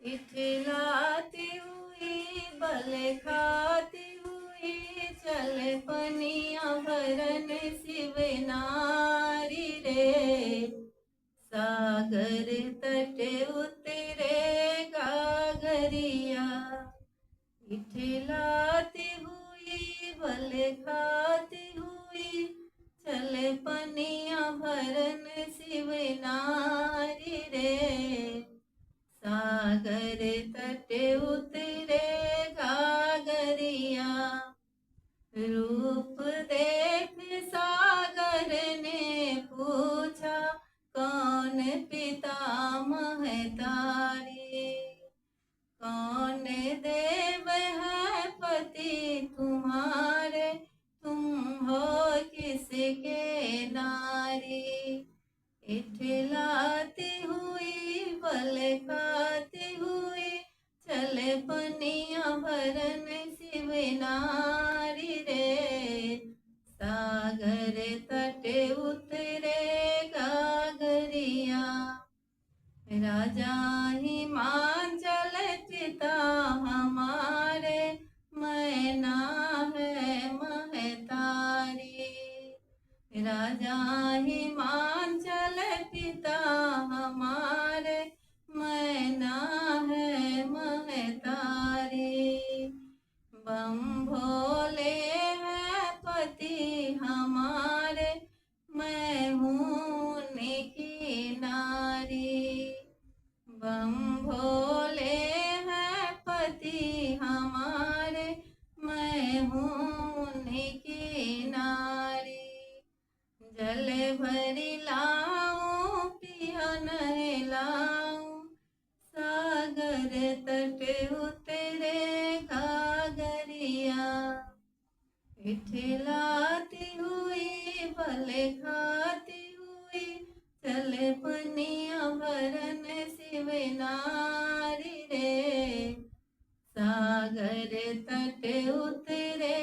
इठलाती हुई बल खाती हुई चले पनिया भरन शिव नारी रे। सागर तट उतरे गागरिया इठलाती हुई बल खाती हुई चले पनिया भरन शिव नारी रे। सागर तट उतरे गागरिया रूप देख सागर ने पूछा कौन पिता महतारी। कौन देव है पति तुम्हारे तुम हो किसके नारी। इठलाती हुई बल खाती हुई चले पनिया भरन शिव नारी रे। सागर तट उतरे गागरिया राजा हिमाचल पिता हमारे मैना है महतारी। राजा हिमाचल पिता हमारे मैना है महतारी। बम भोले है पति हमारे मैं हूँ उनकी नारी। बम भोले है पति हमारे मैं हूँ उनकी नारी। जल भरी लाऊं पिया नहलाऊं सागर तट उतरे गागरिया। इठलाती हुई बल खाती हुई चले पनिया भरन शिव नारी रे। सागर तट उतरे